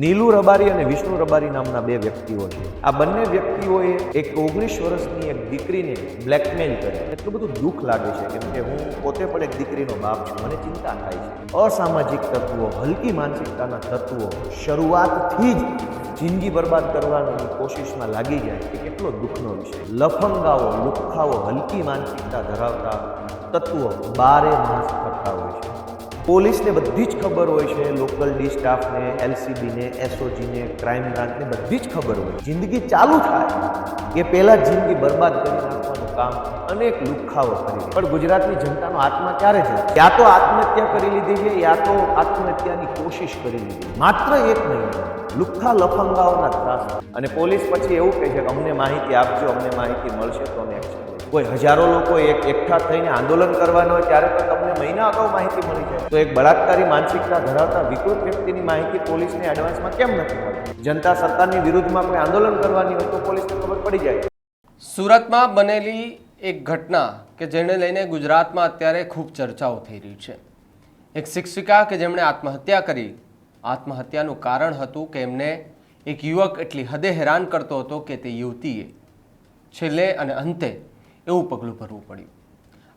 નીલુ રબારી અને વિષ્ણુ રબારી નામના બે વ્યક્તિઓ છે. આ બંને વ્યક્તિઓએ એક 19 વર્ષની એક દીકરીને બ્લેકમેલ કરી. એટલું બધું દુઃખ લાગે છે કેમ કે હું પોતે પણ એક દીકરીનો બાપ છું. મને ચિંતા થાય છે. અસામાજિક તત્વો, હલકી માનસિકતાના તત્વો શરૂઆતથી જ જિંદગી બરબાદ કરવાની કોશિશમાં લાગી જાય એ કેટલો દુઃખનો વિષય. લફંગાઓ, લુખ્ખાઓ, હલકી માનસિકતા ધરાવતા તત્વો બારે માસ ફરતા હોય છે. પોલીસને બધી જ ખબર હોય છે, લોકલ ડી સ્ટાફને, એલસીબીને, એસઓજીને, ક્રાઇમ બ્રાન્ચને બધી જ ખબર હોય. જિંદગી ચાલુ થાય એ પહેલાં જ જિંદગી બરબાદ કરી નાખવાનું કામ અનેક લુખ્ખાઓ કરી. પણ ગુજરાતની જનતાનો આત્મા ક્યારે છે? યા તો આત્મહત્યા કરી લીધી છે, યા તો આત્મહત્યાની કોશિશ કરી લીધી. માત્ર એક નહીં, લુખ્ખા લફંગાઓના ત્રાસ. અને પોલીસ પછી એવું કહે છે કે અમને માહિતી આપજો, અમને માહિતી મળશે તો અમે એક્શન. કોઈ હજારો લોકો એકઠા થઈને આંદોલન કરવાનો હોય ત્યારે તો તમને મહિના અગાઉ માહિતી મળી જાય. તો એક બળાત્કારી માનસિકતા ધરાવતા વિકૃત વ્યક્તિની માહિતી પોલીસને એડવાન્સમાં કેમ નથી મળતી? જનતા સરકારની વિરુદ્ધમાં કોઈ આંદોલન કરવાની હોય તો પોલીસને ખબર પડી જાય. સુરતમાં બનેલી એક ઘટના કે જેને લઈને ગુજરાતમાં અત્યારે ખૂબ ચર્ચાઓ થઈ રહી છે. એક શિક્ષિકા કે જેમણે આત્મહત્યા કરી. આત્મહત્યાનું કારણ હતું કે એમને એક યુવક એટલી હદે હેરાન કરતો હતો કે તે યુવતીએ છેલ્લે અને અંતે એવું પગલું ભરવું પડ્યું.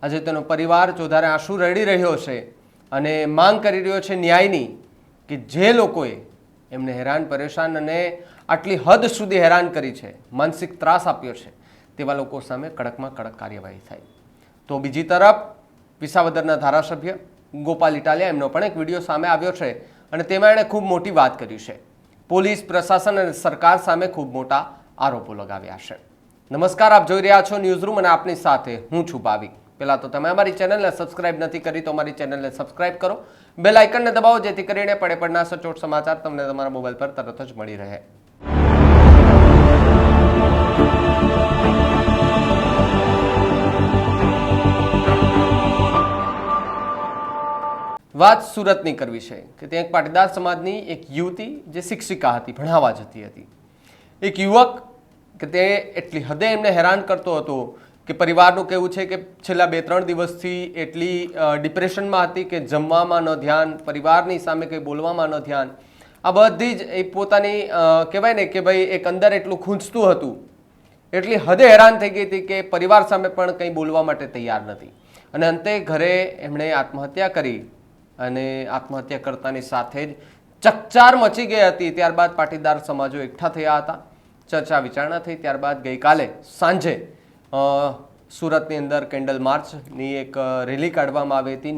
આજે તેનો પરિવાર ચોધારે આંસુ રડી રહ્યો છે અને માંગ કરી રહ્યો છે ન્યાયની કે જે લોકોએ એમને હેરાન પરેશાન અને આટલી હદ સુધી હેરાન કરી છે, માનસિક ત્રાસ આપ્યો છે, તેવા લોકો સામે કડકમાં કડક કાર્યવાહી થાય. તો બીજી તરફ વિસાવદરના ધારાસભ્ય ગોપાલ ઇટાલિયા એમનો પણ એક વિડીયો સામે આવ્યો છે અને તેમાં એણે ખૂબ મોટી વાત કરી છે. પોલીસ પ્રશાસન અને સરકાર સામે ખૂબ મોટા આરોપો લગાવ્યા છે. નમસ્કાર, આપ જોઈ રહ્યા છો ન્યૂઝરૂમ અને આપની સાથે હું છું ભાવિક. પહેલાં તો તમે અમારી ચેનલને સબસ્ક્રાઇબ નથી કરી તો અમારી ચેનલને સબસ્ક્રાઇબ કરો, બેલ આઇકનને દબાવો જેથી કરીને પડે પડના સચોટ સમાચાર તમને તમારા મોબાઈલ પર તરત જ મળી રહે. વાત સુરતની કરવી છે કે ત્યાં એક પાટીદાર સમાજની એક યુવતી જે શિક્ષિકા હતી, ભણાવવા જતી હતી. એક યુવક કે તે એટલી હદે એમને હેરાન કરતો હતો કે પરિવારનું કહેવું છે કે છેલ્લા 2-3 દિવસથી એટલી ડિપ્રેશનમાં હતી કે જમવામાં ન ધ્યાન, પરિવારની સામે કંઈ બોલવામાં ન ધ્યાન. આ બધી જ એ પોતાની કહેવાય ને કે ભાઈ એક અંદર એટલું ખૂંચતું હતું, એટલી હદે હેરાન થઈ ગઈ હતી કે પરિવાર સામે પણ કંઈ બોલવા માટે તૈયાર નથી. અને અંતે ઘરે એમણે આત્મહત્યા કરી અને આત્મહત્યા કરતાની સાથે જ ચકચાર મચી ગઈ હતી. ત્યારબાદ પાટીદાર સમાજો એકઠા થયા હતા, ચર્ચા વિચારણા થઈ. ત્યારબાદ ગઈકાલે સાંજે સુરતની અંદર કેન્ડલ માર્ચની એક રેલી કાઢવામાં આવી હતી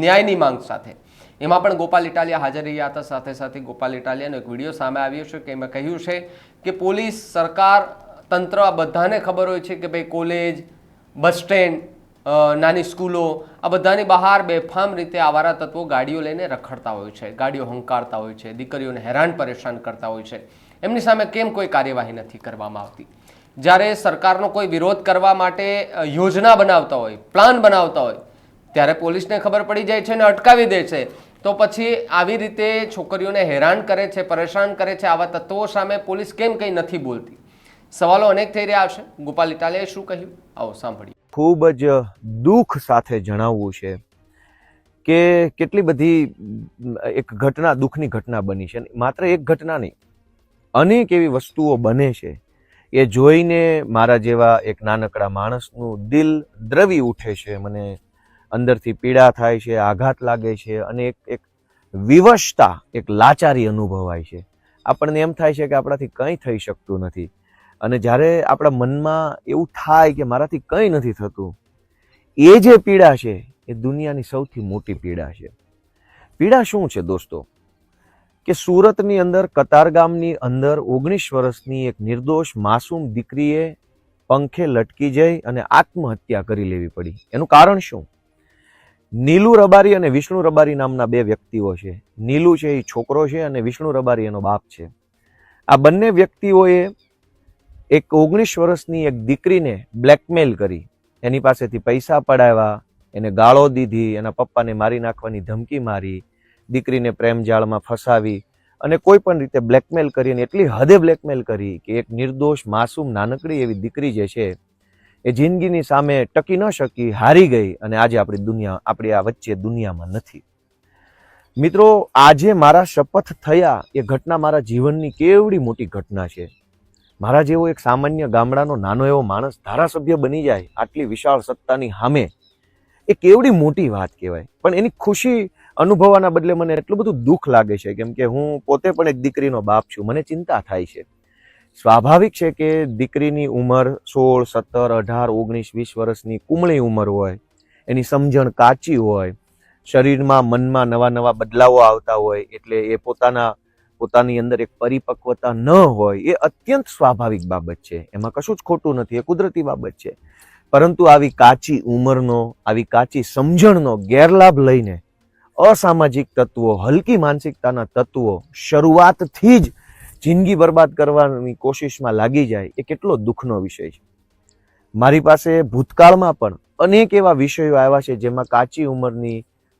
ન્યાયની માંગ સાથે. એમાં પણ ગોપાલ ઇટાલિયા હાજર રહ્યા હતા. સાથે સાથે ગોપાલ ઇટાલિયાનો એક વિડીયો સામે આવ્યો છે કે એમાં કહ્યું છે કે પોલીસ, સરકાર, તંત્ર આ બધાને ખબર હોય છે કે ભાઈ કોલેજ, બસ સ્ટેન્ડ, નાની સ્કૂલો આ બધાની બહાર બેફામ રીતે આવારા તત્વો ગાડીઓ લઈને રખડતા હોય છે, ગાડીઓ હંકારતા હોય છે, દીકરીઓને હેરાન પરેશાન કરતા હોય છે. એમની સામે કેમ કોઈ કાર્યવાહી નથી કરવામાં આવતી? જ્યારે સરકારનો કોઈ વિરોધ કરવા માટે યોજના બનાવતા હોય, પ્લાન બનાવતા હોય ત્યારે પોલીસને ખબર પડી જાય છે અને અટકાવી દે છે. તો પછી આવી રીતે છોકરીઓને હેરાન કરે છે, પરેશાન કરે છે, આવા તત્વો સામે પોલીસ કેમ કંઈ નથી બોલતી? સવાલો અનેક થઈ રહ્યા છે. ગોપાલ ઇટાલિયાએ શું કહ્યું આવો સાંભળીએ. ખૂબ જ દુઃખ સાથે જણાવવું છે કે કેટલી બધી એક ઘટના, દુઃખની ઘટના બની છે. માત્ર એક ઘટના નહીં, અનેક એવી વસ્તુઓ બને છે. એ જોઈને મારા જેવા એક નાનકડા માણસનું દિલ દ્રવી ઉઠે છે. મને અંદરથી પીડા થાય છે, આઘાત લાગે છે અને એક વિવશતા, એક લાચારી અનુભવાય છે. આપણને એમ થાય છે કે આપણાથી કંઈ થઈ શકતું નથી. અને જ્યારે આપણા મનમાં એવું થાય કે મારાથી કંઈ નથી થતું, એ જે પીડા છે એ દુનિયાની સૌથી મોટી પીડા છે. પીડા શું છે દોસ્તો? કે સુરતની અંદર કતારગામની અંદર 19 વર્ષની એક નિર્દોષ માસૂમ દીકરીએ પંખે લટકી જઈ અને આત્મહત્યા કરી લેવી પડી. એનું કારણ શું? નીલુ રબારી અને વિષ્ણુ રબારી નામના બે વ્યક્તિઓ છે. નીલુ છે એ છોકરો છે અને વિષ્ણુ રબારી એનો બાપ છે. આ બંને વ્યક્તિઓએ એક 19 વર્ષની એક દીકરીને બ્લેકમેલ કરી, એની પાસેથી પૈસા પડાવ્યા, એને ગાળો દીધી, એના પપ્પાને મારી નાખવાની ધમકી મારી, દીકરીને પ્રેમ જાળમાં ફસાવી અને કોઈ પણ રીતે બ્લેકમેલ કરી. અને એટલી હદે બ્લેકમેલ કરી કે એક નિર્દોષ માસૂમ નાનકડી એવી દીકરી જે છે એ જિંદગીની સામે ટકી ન શકી, હારી ગઈ અને આજે આપણી આ વચ્ચે દુનિયામાં નથી. મિત્રો, આજે મારા શપથ થયા એ ઘટના મારા જીવનની કેવડી મોટી ઘટના છે. મારા જેવો એક સામાન્ય ગામડાનો નાનો એવો માણસ ધારાસભ્ય બની જાય આટલી વિશાળ સત્તાની સામે, એ કેવડી મોટી વાત કહેવાય. પણ એની ખુશી અનુભવવાના બદલે મને એટલું બધું દુઃખ લાગે છે, કેમ કે હું પોતે પણ એક દીકરીનો બાપ છું. મને ચિંતા થાય છે. સ્વાભાવિક છે કે દીકરીની ઉંમર 16, 17, 18, 19, 20 વર્ષની કુમળી ઉંમર હોય, એની સમજણ કાચી હોય, શરીરમાં મનમાં નવા નવા બદલાવો આવતા હોય, એટલે એ પોતાની અંદર એક પરિપક્વતા ન હોય, એ અત્યંત સ્વાભાવિક બાબત છે. એમાં કશું જ ખોટું નથી, એ કુદરતી બાબત છે. પરંતુ આવી કાચી ઉંમરનો, આવી કાચી સમજણનો ગેરલાભ લઈને અસામાજિક તત્વો, હલકી માનસિકતાના તત્વો શરૂઆતથી જ જિંદગી બરબાદ કરવાની કોશિશમાં લાગી જાય, એ કેટલો દુઃખનો વિષય છે. મારી પાસે ભૂતકાળમાં પણ અનેક એવા વિષયો આવ્યા છે જેમાં કાચી ઉંમરની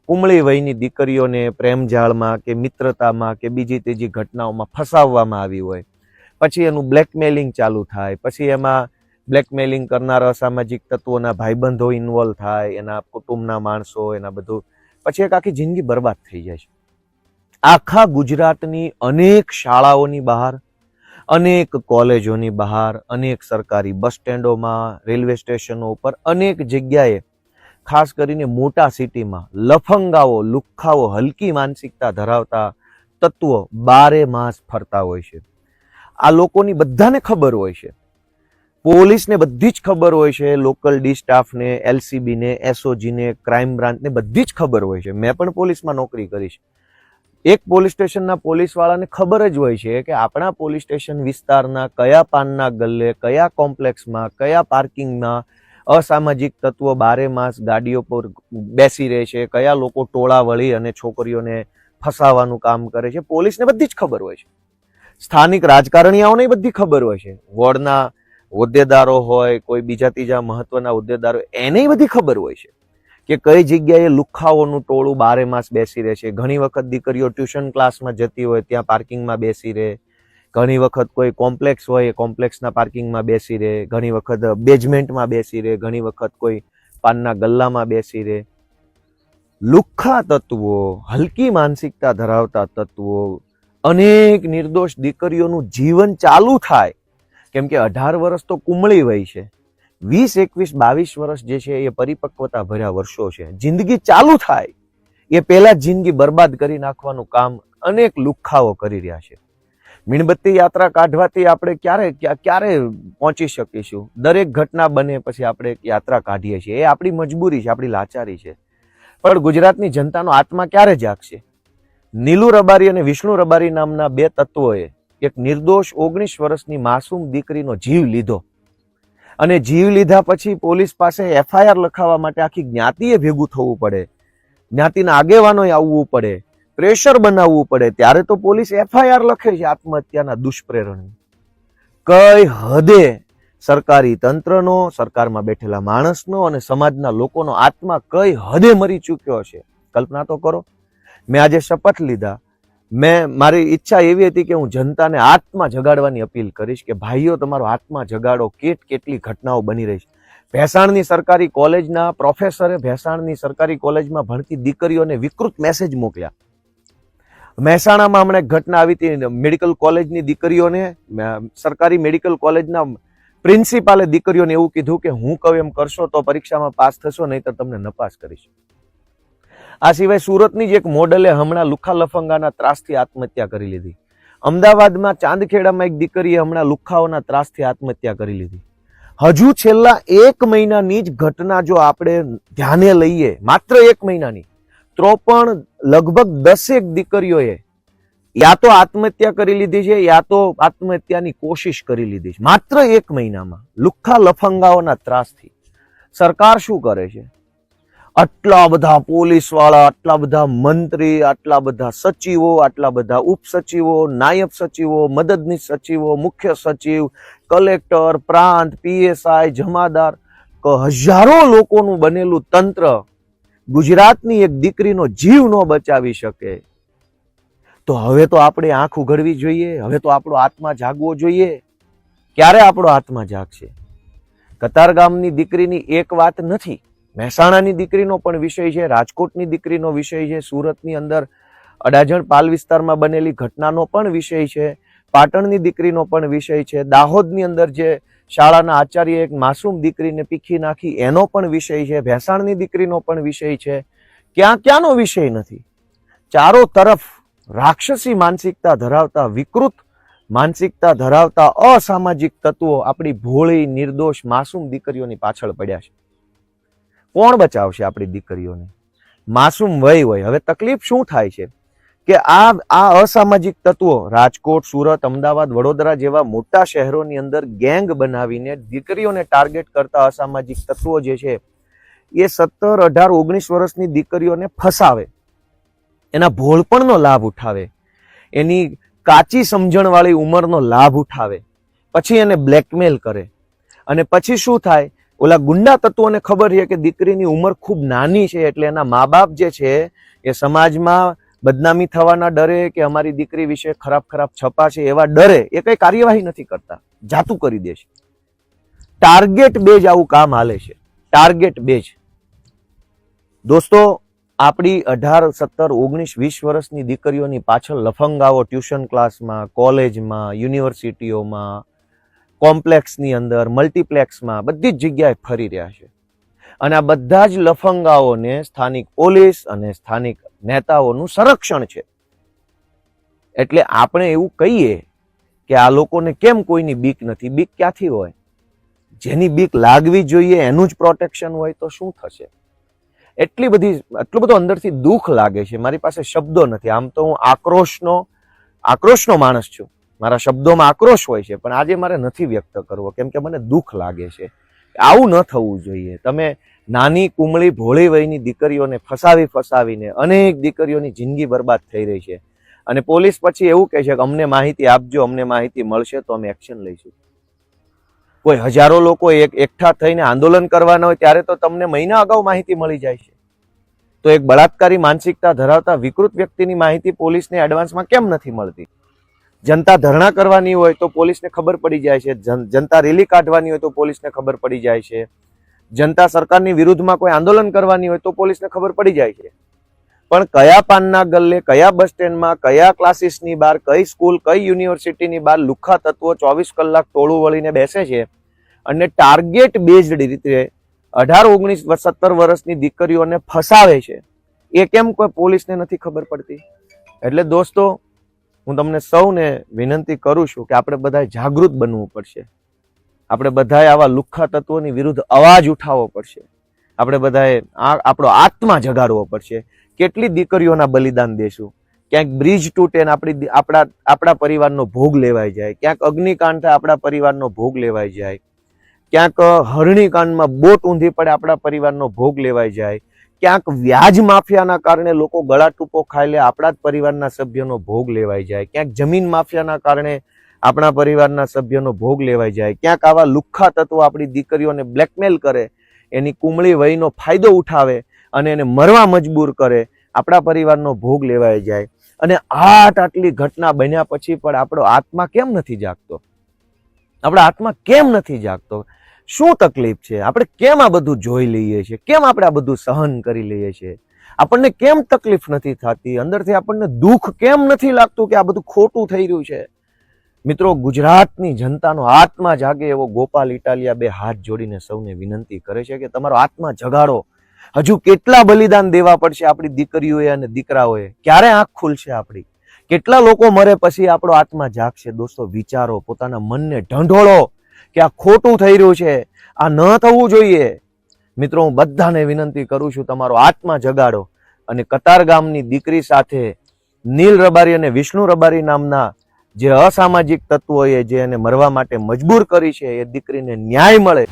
કુમળી વયની દીકરીઓને પ્રેમજાળમાં કે મિત્રતામાં કે બીજી ત્રીજી ઘટનાઓમાં ફસાવવામાં આવી હોય. પછી એનું બ્લેકમેલિંગ ચાલુ થાય, પછી એમાં બ્લેકમેલિંગ કરનાર અસામાજિક તત્વોના ભાઈબંધો ઇન્વોલ્વ થાય, એના કુટુંબના માણસો, એના બધું, પછી એક આખી જિંદગી બરબાદ થઈ જાય છે. આખા ગુજરાતની અનેક શાળાઓની બહાર, અનેક કોલેજોની બહાર, અનેક સરકારી બસ સ્ટેન્ડોમાં, રેલવે સ્ટેશનો ઉપર, અનેક જગ્યાએ, ખાસ કરીને મોટા સિટીમાં લફંગાઓ, લુખ્ખાઓ, હલકી માનસિકતા ધરાવતા તત્વો બારે માસ ફરતા હોય છે. આ લોકોની બધાને ખબર હોય છે, પોલીસને બધી જ ખબર હોય છે, લોકલ ડી સ્ટાફને, એલસીબીને, એસઓજીને, ક્રાઇમ બ્રાન્ચને બધી જ ખબર હોય છે. મેં પણ પોલીસમાં નોકરી કરી છે. એક પોલીસ સ્ટેશનના પોલીસવાળાને ખબર જ હોય છે કે આપણા પોલીસ સ્ટેશન વિસ્તારના કયા પાનના ગલ્લે, કયા કોમ્પ્લેક્સમાં, કયા પાર્કિંગમાં અસામાજિક તત્વો બારે માસ ગાડીઓ પર બેસી રહે છે, કયા લોકો ટોળા વળી અને છોકરીઓને ફસાવાનું કામ કરે છે. પોલીસને બધી જ ખબર હોય છે. સ્થાનિક રાજકારણીઓને બધી ખબર હોય છે. વોર્ડના હોદ્દેદારો હોય, કોઈ બીજા ત્રીજા મહત્વના હોદ્દેદારો, એને બધી ખબર હોય છે કે કઈ જગ્યાએ લુખ્ખાઓનું ટોળું બારે માસ બેસી રહે છે. ઘણી વખત દીકરીઓ ટ્યુશન ક્લાસમાં જતી હોય ત્યાં પાર્કિંગમાં બેસી રહે, ઘણી વખત કોઈ કોમ્પ્લેક્સ હોય એ કોમ્પ્લેક્સના પાર્કિંગમાં બેસી રહે, ઘણી વખત બેઝમેન્ટમાં બેસી રહે, ઘણી વખત કોઈ પાનના ગલ્લામાં બેસી રહે. લુખ્ખા તત્વો, હલકી માનસિકતા ધરાવતા તત્વો, અનેક નિર્દોષ દીકરીઓનું જીવન ચાલુ થાય, કેમ કે 18 વર્ષ તો કુમળી વય છે, 20, 21, 22 વર્ષ જે છે એ પરિપક્વતા ભર્યા વર્ષો છે. જિંદગી ચાલુ થાય એ પહેલા જિંદગી બરબાદ કરી નાખવાનું કામ અનેક લુખ્ખાઓ કરી રહ્યા છે. મીણબત્તી યાત્રા કાઢવાથી આપણે ક્યારે પહોંચી શકીશું? દરેક ઘટના બને પછી આપણે યાત્રા કાઢીએ છીએ. એ આપણી મજબૂરી છે, આપણી લાચારી છે. પણ ગુજરાતની જનતાનો આત્મા ક્યારે જાગશે? નીલુ રબારી અને વિષ્ણુ રબારી નામના બે તત્વોએ એક નિર્દોષ 19 વર્ષની માસૂમ દીકરીનો જીવ લીધો, અને જીવ લીધા પછી પોલીસ પાસે એફઆઈઆર લખાવવા માટે આખી જ્ઞાતિએ ભેગું થવું પડે, જ્ઞાતિના આગેવાનોએ આવવું પડે, પ્રેશર બનાવવું પડે, ત્યારે તો પોલીસ એફઆઈઆર લખે છે આત્મહત્યાના દુષ્પ્રેરણ. કઈ હદે સરકારી તંત્રનો, સરકારમાં બેઠેલા માણસનો અને સમાજના લોકોનો આત્મા કઈ હદે મરી ચૂક્યો છે, કલ્પના તો કરો. મેં આજે શપથ લીધા. મારી ઈચ્છા એવી હતી કે હું જનતાને આત્મા જગાડવાની અપીલ કરીશ કે ભાઈઓ, તમારો આત્મા જગાડો. કેટલી ઘટનાઓ બની રહી છે. ભેસાણની સરકારી કોલેજના પ્રોફેસરે ભેસાણની સરકારી કોલેજમાં ભણતી દીકરીઓને વિકૃત મેસેજ મોકલ્યા. મહેસાણામાં હમણાં એક ઘટના આવી હતી, મેડિકલ કોલેજની દીકરીઓને, સરકારી મેડિકલ કોલેજના પ્રિન્સિપાલે દીકરીઓને એવું કીધું કે હું કહું એમ કરશો તો પરીક્ષામાં પાસ થશો, નહીં તો તમને નપાસ કરીશ. આ સિવાય સુરતની જ એક મોડલે હમણાં લુખ્ખા લફંગાના ત્રાસથી આત્મહત્યા કરી લીધી. અમદાવાદમાં ચાંદખેડામાં એક દીકરીએ હમણાં લુખ્ખાઓના ત્રાસથી આત્મહત્યા કરી લીધી. હજુ છેલ્લા 1 મહિનાની જ ઘટના જો આપણે ધ્યાને લઈએ, માત્ર 1 મહિનાની, તો પણ લગભગ 10 દીકરીઓએ યા તો આત્મહત્યા કરી લીધી છે, યા તો આત્મહત્યાની કોશિશ કરી લીધી છે, માત્ર 1 મહિનામાં, લુખ્ખા લફંગાઓના ત્રાસથી. સરકાર શું કરે છે? આટલા બધા પોલીસ વાળા, આટલા બધા મંત્રી, આટલા બધા સચિવો, આટલા બધા ઉપસચિવો, નાયબ સચિવો, મદદનીશ સચિવો, મુખ્ય સચિવ, કલેક્ટર, પ્રાંત, પીએસઆઈ, જમાદાર, હજારો લોકોનું બનેલું તંત્ર ગુજરાતની એક દીકરીનો જીવ ન બચાવી શકે, તો હવે તો આપણે આંખ ઉઘડવી જોઈએ. હવે તો આપણો આત્મા જાગવો જોઈએ. ક્યારે આપણો આત્મા જાગશે? કતારગામની દીકરીની એક વાત નથી, મહેસાણાની દીકરીનો પણ વિષય છે, રાજકોટની દીકરીનો વિષય છે, સુરતની અંદર અડાજણ પાલ વિસ્તારમાં બનેલી ઘટનાનો પણ વિષય છે, પાટણની દીકરીનો પણ વિષય છે, દાહોદની અંદર જે શાળાના આચાર્ય એક માસૂમ દીકરીને પીખી નાખી એનો પણ વિષય છે, ભેસાણની દીકરીનો પણ વિષય છે. ક્યાંનો વિષય નથી. ચારો તરફ રાક્ષસી માનસિકતા ધરાવતા, વિકૃત માનસિકતા ધરાવતા અસામાજિક તત્વો આપણી ભોળી નિર્દોષ માસૂમ દીકરીઓની પાછળ પડ્યા છે. કોણ બચાવશે આપણી દીકરીઓને? માસૂમ વય હોય. હવે તકલીફ શું થાય છે કે આ અસામાજિક તત્વો રાજકોટ, સુરત, અમદાવાદ, વડોદરા જેવા મોટા શહેરોની અંદર ગેંગ બનાવીને દીકરીઓને ટાર્ગેટ કરતા અસામાજિક તત્વો જે છે એ 17, 18, 19 વર્ષની દીકરીઓને ફસાવે, એના ભોળપણનો લાભ ઉઠાવે, એની કાચી સમજણવાળી ઉંમરનો લાભ ઉઠાવે, પછી એને બ્લેકમેલ કરે. અને પછી શું થાય, ઓલા ગુંડા તત્વોને ખબર છે કે દીકરીની ઉંમર ખૂબ નાની છે, એટલે એના મા બાપ જે છે એ સમાજમાં બદનામી થવાના ડરે કે અમારી દીકરી વિશે ખરાબ છપા છે એવા ડરે એ કઈ કાર્યવાહી નથી કરતા, જાતું કરી દે છે. ટાર્ગેટ બેઝ આવું કામ હાલે છે, ટાર્ગેટ બેઝ. દોસ્તો, આપણી 18, 17, 19, 20 વર્ષની દીકરીઓની પાછળ લફંગાઓ ટ્યુશન ક્લાસમાં, કોલેજમાં, યુનિવર્સિટીઓમાં, કોમ્પ્લેક્સની અંદર, મલ્ટીપ્લેક્સમાં, બધી જ જગ્યાએ ફરી રહ્યા છે. અને આ બધા જ લફંગાઓને સ્થાનિક પોલીસ અને સ્થાનિક નેતાઓનું સંરક્ષણ છે. એટલે આપણે એવું કહીએ કે આ લોકોને કેમ કોઈની બીક નથી? બીક ક્યાંથી હોય? જેની બીક લાગવી જોઈએ એનું જ પ્રોટેક્શન હોય તો શું થશે? એટલું બધું અંદરથી દુઃખ લાગે છે, મારી પાસે શબ્દો નથી. આમ તો હું આક્રોશનો માણસ છું, મારા શબ્દોમાં આક્રોશ હોય છે, પણ આજે મારે નથી વ્યક્ત કરવો કેમ કે મને દુઃખ લાગે છે. આવું ન થવું જોઈએ. તમે નાની કુમળી ભોળી વયની દીકરીઓને ફસાવીને અનેક દીકરીઓની જિંદગી બરબાદ થઈ રહી છે. અને પોલીસ પછી એવું કહે છે કે અમને માહિતી આપજો, અમને માહિતી મળશે તો અમે એક્શન લઈશું. કોઈ હજારો લોકો એકઠા થઈને આંદોલન કરવાના હોય ત્યારે તો તમને મહિના અગાઉ માહિતી મળી જાય છે. તો એક બળાત્કારી માનસિકતા ધરાવતા વિકૃત વ્યક્તિની માહિતી પોલીસને એડવાન્સમાં કેમ નથી મળતી? જનતા ધરણા કરવાની હોય તો પોલીસને ખબર પડી જાય છે, જનતા રેલી કાઢવાની હોય તો પોલીસને ખબર પડી જાય છે, જનતા સરકારની વિરુદ્ધમાં કોઈ આંદોલન કરવાની હોય તો પોલીસને ખબર પડી જાય છે. પણ કયા પાનના ગલ્લે, કયા બસ સ્ટેન્ડમાં, કયા ક્લાસીસની બહાર, કઈ સ્કૂલ, કઈ યુનિવર્સિટીની બહાર લુખ્ખા તત્વો 24 કલાક ટોળું વળીને બેસે છે અને ટાર્ગેટ બેઝડ રીતે 18, 19, 17 વર્ષની દીકરીઓને ફસાવે છે, એ કેમ કોઈ પોલીસને નથી ખબર પડતી? એટલે દોસ્તો, હું તમને સૌને વિનંતી કરું છું કે આપણે બધાએ જાગૃત બનવું પડશે. આપણે બધાએ આવા લુખ્ખા તત્વોની વિરુદ્ધ અવાજ ઉઠાવવો પડશે. આપણે બધાએ આપણો આત્મા જગાડવો પડશે. કેટલી દીકરીઓના બલિદાન દેશું? ક્યાંક બ્રિજ તૂટે ને આપણા પરિવારનો ભોગ લેવાઈ જાય, ક્યાંક અગ્નિકાંડ થાય આપણા પરિવારનો ભોગ લેવાઈ જાય, ક્યાંક હરણીકાંડમાં બોટ ઊંધી પડે આપણા પરિવારનો ભોગ લેવાઈ જાય, ક્યાંક વ્યાજ માફિયાના કારણે લોકો ગળા ટૂંપો ખાઈ લે આપણા જ પરિવારના સભ્યનો ભોગ લેવાઈ જાય, ક્યાંક જમીન માફિયાના કારણે આપણા પરિવારના સભ્યનો ભોગ લેવાઈ જાય, ક્યાંક આવા લુખ્ખા તત્વો આપણી દીકરીઓને બ્લેકમેલ કરે, એની કુમળી વયનો ફાયદો ઉઠાવે અને એને મરવા મજબૂર કરે, આપણા પરિવારનો ભોગ લેવાઈ જાય. અને આટલી ઘટના બન્યા પછી પણ આપણો આત્મા કેમ નથી જાગતો? આપણા આત્મા કેમ નથી જાગતો? શું તકલીફ છે? આપણે કેમ આ બધું જોઈ લઈએ છીએ? કેમ આપણે આ બધું સહન કરી લઈએ છીએ? આપણને કેમ તકલીફ નથી થતી? અંદરથી આપણને દુઃખ કેમ નથી લાગતું કે આ બધું ખોટું થઈ રહ્યું છે? મિત્રો, ગુજરાતની જનતાનો આત્મા જાગે એવો ગોપાલ ઇટાલિયા બે હાથ જોડીને સૌને વિનંતી કરે છે કે તમારો આત્મા જગાડો. હજુ કેટલા બલિદાન દેવા પડશે આપણી દીકરીઓએ અને દીકરાઓએ? ક્યારે આંખ ખુલશે આપણી? કેટલા લોકો મરે પછી આપણો આત્મા જાગશે? દોસ્તો, વિચારો, પોતાના મનને ઢંઢોળો કે આ ખોટું થઈ રહ્યું છે, આ ન થવું જોઈએ. મિત્રો, હું બધાને વિનંતી કરું છું, તમારો આત્મા જગાડો અને કતારગામની દીકરી સાથે નીલ રબારી અને વિષ્ણુ રબારી નામના જે અસામાજિક તત્વોએ જે એને મરવા માટે મજબૂર કરી છે, એ દીકરીને ન્યાય મળે